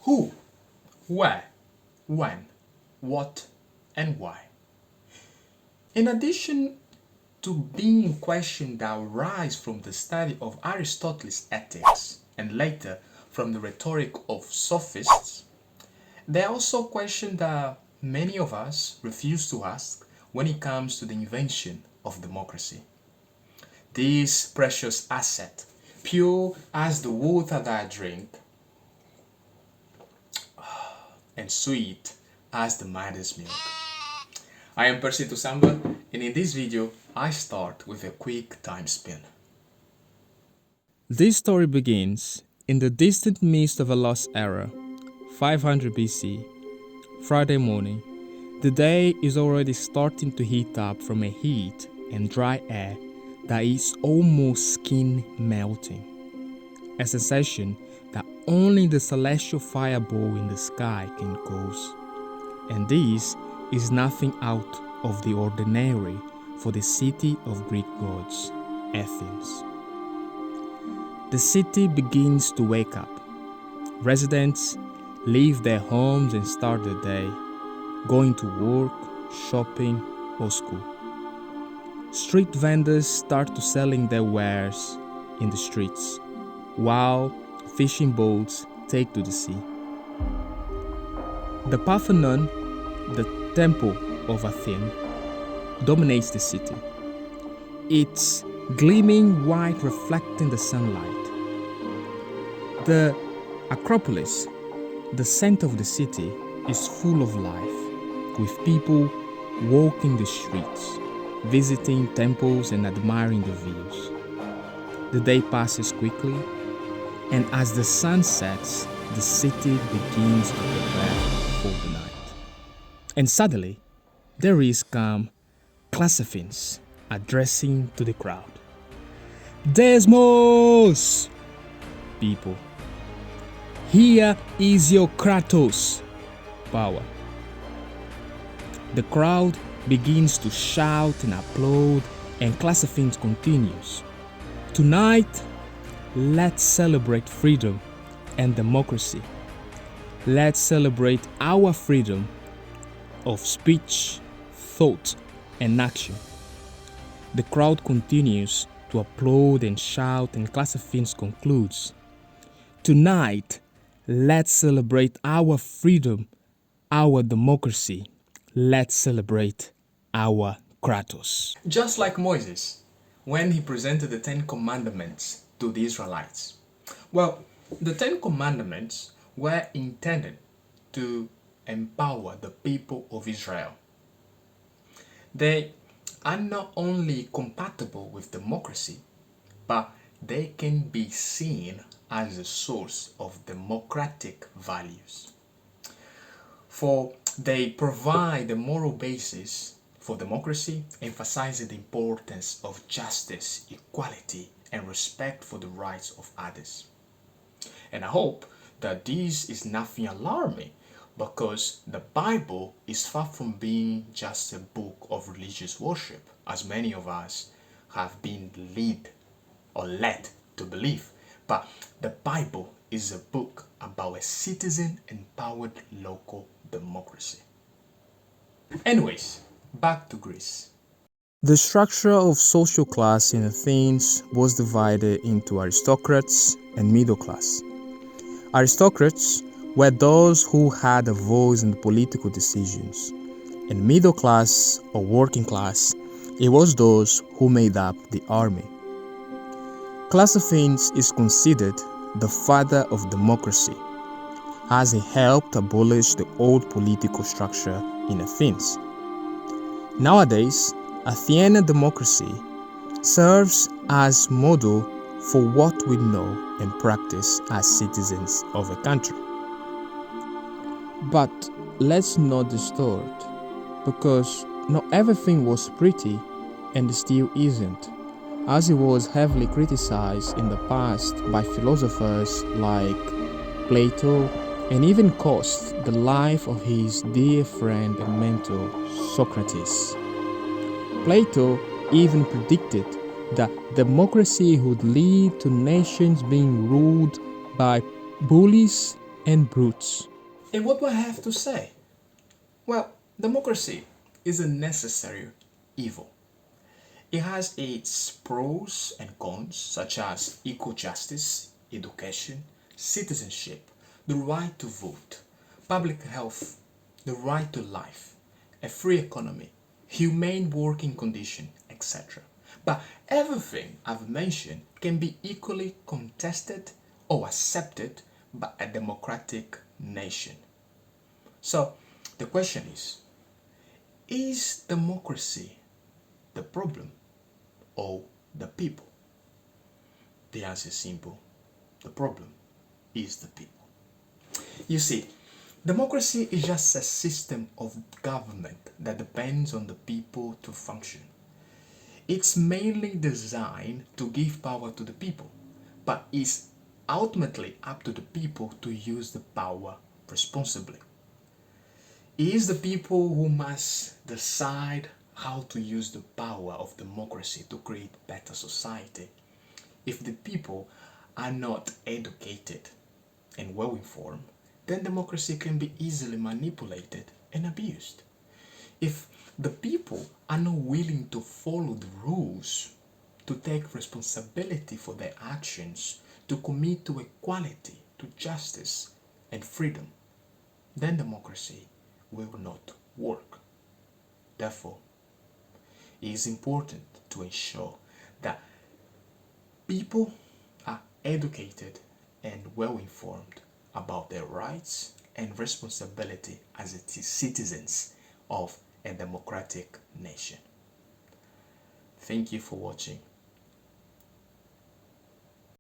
Who, where, when, what, and why. In addition to being questions that arise from the study of Aristotle's ethics and later from the rhetoric of sophists, there are also questions that many of us refuse to ask when it comes to the invention of democracy. This precious asset, pure as the water that I drink, and sweet as the mother's milk. I am Percy Tusamba, and in this video, I start with a quick time spin. This story begins in the distant mist of a lost era, 500 BC, Friday morning. The day is already starting to heat up from a heat and dry air that is almost skin melting, a sensation that only the celestial fireball in the sky can cause. And this is nothing out of the ordinary for the city of Greek gods, Athens. The city begins to wake up. Residents leave their homes and start their day, going to work, shopping, or school. Street vendors start to selling their wares in the streets, while fishing boats take to the sea. The Parthenon, the temple of Athens, dominates the city, its gleaming white reflecting the sunlight. The Acropolis, the center of the city, is full of life, with people walking the streets, visiting temples and admiring the views. The day passes quickly, and as the sun sets, the city begins to prepare for the night. And suddenly, there is calm Classophians addressing to the crowd. Desmos! People. Here is your Kratos, power. The crowd begins to shout and applaud, and Classophians continues. Tonight, let's celebrate freedom and democracy. Let's celebrate our freedom of speech, thought, and action. The crowd continues to applaud and shout, and Classophians concludes. Tonight, let's celebrate our freedom, our democracy. Let's celebrate our Kratos. Just like Moses, when he presented the Ten Commandments to the Israelites. Well, the Ten Commandments were intended to empower the people of Israel. They are not only compatible with democracy, but they can be seen as a source of democratic values. For they provide the moral basis for democracy, emphasizing the importance of justice, equality, and respect for the rights of others. And I hope that this is nothing alarming, because the Bible is far from being just a book of religious worship, as many of us have been led to believe. But the Bible is a book about a citizen-empowered local democracy. Anyways, back to Greece. The structure of social class in Athens was divided into aristocrats and middle class. Aristocrats were those who had a voice in political decisions, and middle class or working class, it was those who made up the army. Classophians is considered the father of democracy, as he helped abolish the old political structure in Athens. Nowadays, Athenian democracy serves as model for what we know and practice as citizens of a country. But let's not distort, because not everything was pretty and still isn't, as it was heavily criticized in the past by philosophers like Plato, and even cost the life of his dear friend and mentor Socrates. Plato even predicted that democracy would lead to nations being ruled by bullies and brutes. And what do I have to say? Well, democracy is a necessary evil. It has its pros and cons, such as equal justice, education, citizenship, the right to vote, public health, the right to life, a free economy, humane working condition, etc. But everything I've mentioned can be equally contested or accepted by a democratic nation. So, the question is democracy the problem or the people? The answer is simple. The problem is the people. You see, democracy is just a system of government that depends on the people to function. It's mainly designed to give power to the people, but is ultimately up to the people to use the power responsibly. It is the people who must decide how to use the power of democracy to create better society. If the people are not educated and well informed, then democracy can be easily manipulated and abused. If the people are not willing to follow the rules, to take responsibility for their actions, to commit to equality, to justice and freedom, then democracy will not work. Therefore, it is important to ensure that people are educated and well informed about their rights and responsibility as citizens of a democratic nation. Thank you for watching.